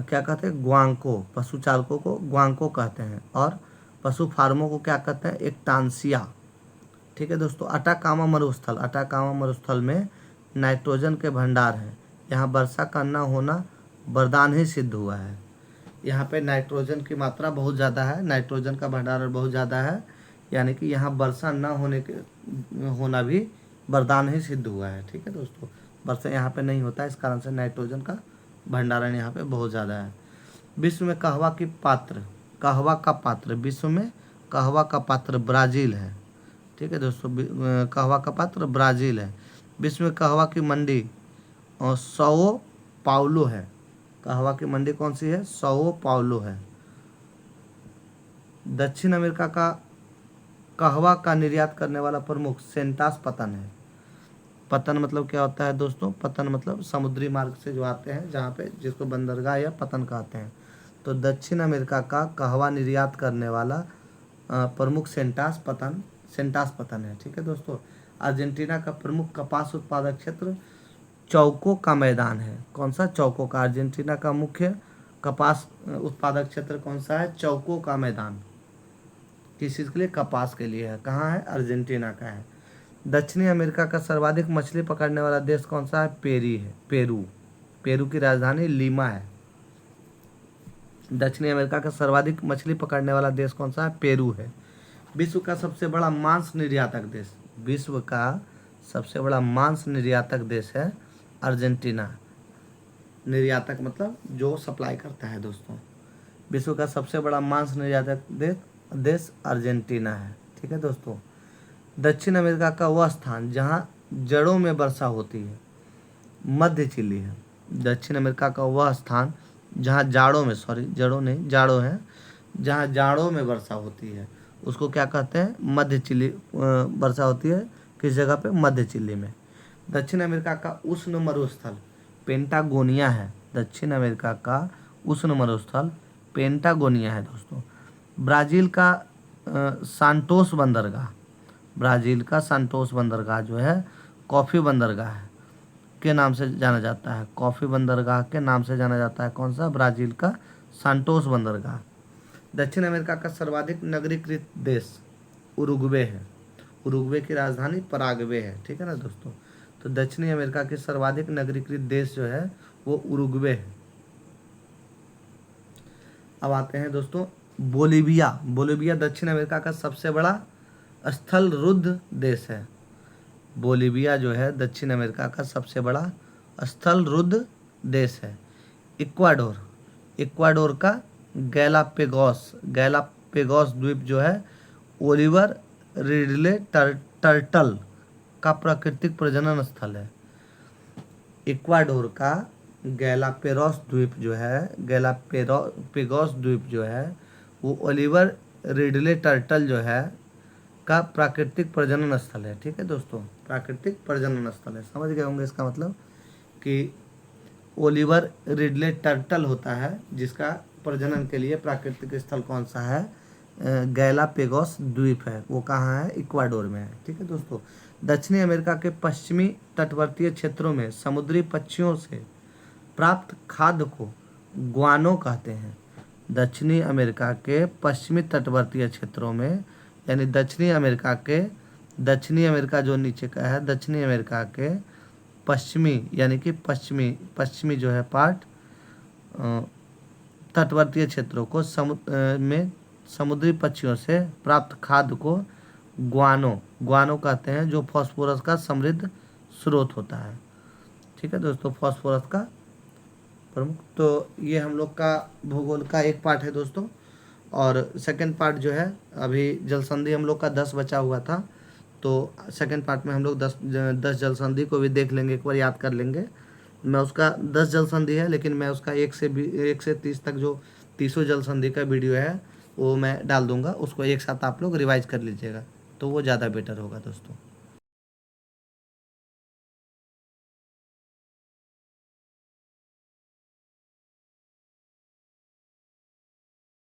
क्या कहते हैं? ग्वांको। पशु चालकों को ग्वांको कहते हैं और पशु फार्मों को क्या कहते हैं? एक्टांसिया, ठीक है दोस्तों। अटाकामा मरुस्थल में नाइट्रोजन के भंडार हैं। यहाँ वर्षा का न होना वरदान ही सिद्ध हुआ है। यहाँ पे नाइट्रोजन की मात्रा बहुत ज़्यादा है, नाइट्रोजन का भंडार बहुत ज़्यादा है, यानी कि यहाँ वर्षा न होना भी वरदान ही सिद्ध हुआ है, ठीक है दोस्तों। वर्षा यहाँ पे नहीं होता है, इस कारण से नाइट्रोजन का भंडारण यहाँ पे बहुत ज़्यादा है। विश्व में कहवा का पात्र विश्व में कहवा का पात्र ब्राज़ील है, ठीक है दोस्तों। कहवा का पात्र ब्राज़ील है। विश्व में कहवा की मंडी और सओ पाउलो है। कहवा की मंडी कौन सी है? सओ पाउलो है। दक्षिण अमेरिका का कहवा का निर्यात करने वाला प्रमुख सेंटास पतन है। पतन मतलब क्या होता है दोस्तों? पतन मतलब समुद्री मार्ग से जो आते हैं, जहाँ पे, जिसको बंदरगाह या पतन कहते हैं। तो दक्षिण अमेरिका का कहवा निर्यात करने वाला प्रमुख सेंटास पतन है, ठीक है दोस्तों। अर्जेंटीना का प्रमुख कपास उत्पादक क्षेत्र चौको का मैदान है। कौन सा? चौको का। अर्जेंटीना का मुख्य कपास उत्पादक क्षेत्र कौन सा है? चौको का मैदान। किस चीज़ के लिए? कपास के लिए है। कहाँ है? अर्जेंटीना का है। दक्षिणी अमेरिका का सर्वाधिक मछली पकड़ने वाला देश कौन सा है? पेरू की राजधानी लीमा है। दक्षिणी अमेरिका का सर्वाधिक मछली पकड़ने वाला देश कौन सा है? पेरू है। विश्व का सबसे बड़ा मांस निर्यातक देश है अर्जेंटीना। निर्यातक मतलब जो सप्लाई करता है दोस्तों। विश्व का सबसे बड़ा मांस निर्यातक देश अर्जेंटीना है, ठीक है दोस्तों। दक्षिण अमेरिका का वह स्थान जहाँ जड़ों में वर्षा होती है, मध्य चिली है। दक्षिण अमेरिका का वह स्थान जहाँ जाड़ों हैं, जहाँ जाड़ों में वर्षा होती है, उसको क्या कहते हैं? मध्य चिली। वर्षा होती है किस जगह पे? मध्य चिली में। दक्षिण अमेरिका का उष्ण मरुस्थल पेंटागोनिया है। दक्षिण अमेरिका का उष्ण मरुस्थल पेंटागोनिया है दोस्तों। ब्राज़ील का सांटोस बंदरगाह जो है कॉफ़ी बंदरगाह के नाम से जाना जाता है। कॉफ़ी बंदरगाह के नाम से जाना जाता है। कौन सा? ब्राज़ील का सांटोस बंदरगाह। दक्षिण अमेरिका का सर्वाधिक नगरीकृत देश उरुग्वे है। उरुग्वे की राजधानी पराग्वे है, ठीक है ना दोस्तों। तो दक्षिणी अमेरिका के सर्वाधिक नगरीकृत देश जो है वो उरुग्वे है। अब आते हैं दोस्तों बोलीविया दक्षिण अमेरिका का सबसे बड़ा स्थलरुद्ध देश है। बोलीविया जो है दक्षिण अमेरिका का सबसे बड़ा स्थलरुद्ध देश है। इक्वाडोर का गैलापेगोस द्वीप जो है ओलिवर रिडले टर्टल का प्राकृतिक प्रजनन स्थल है। इक्वाडोर का गैलापेगोस द्वीप जो है वो ओलिवर रिडले टर्टल जो है का प्राकृतिक प्रजनन स्थल है, ठीक है दोस्तों। प्राकृतिक प्रजनन स्थल है, समझ गए होंगे इसका मतलब कि ओलिवर रिडले टर्टल होता है जिसका प्रजनन के लिए प्राकृतिक स्थल कौन सा है? गैलापेगोस द्वीप है। वो कहाँ है? इक्वाडोर में है, ठीक है दोस्तों। दक्षिणी अमेरिका के पश्चिमी तटवर्तीय क्षेत्रों में समुद्री पक्षियों से प्राप्त खाद्य को ग्वानो कहते हैं। दक्षिणी अमेरिका के पश्चिमी तटवर्तीय क्षेत्रों में, यानी दक्षिणी अमेरिका जो नीचे का है, दक्षिणी अमेरिका के पश्चिमी, यानी कि पश्चिमी पश्चिमी जो है पार्ट, तटवर्तीय क्षेत्रों को में समुद्री पक्षियों से प्राप्त खाद्य को ग्वानो कहते हैं, जो फास्फोरस का समृद्ध स्रोत होता है। ठीक है दोस्तों, फास्फोरस का प्रमुख। तो ये हम लोग का भूगोल का एक पार्ट है दोस्तों। और सेकंड पार्ट जो है, अभी जलसंधि हम लोग का 10 बचा हुआ था, तो सेकंड पार्ट में हम लोग 10 जलसंधि को भी देख लेंगे, एक बार याद कर लेंगे। मैं उसका 10 जलसंधि है, लेकिन मैं उसका 1 से 30 तक जो 30 जलसंधि का वीडियो है वो मैं डाल दूंगा, उसको एक साथ आप लोग रिवाइज कर लीजिएगा, तो वो ज़्यादा बेटर होगा दोस्तों।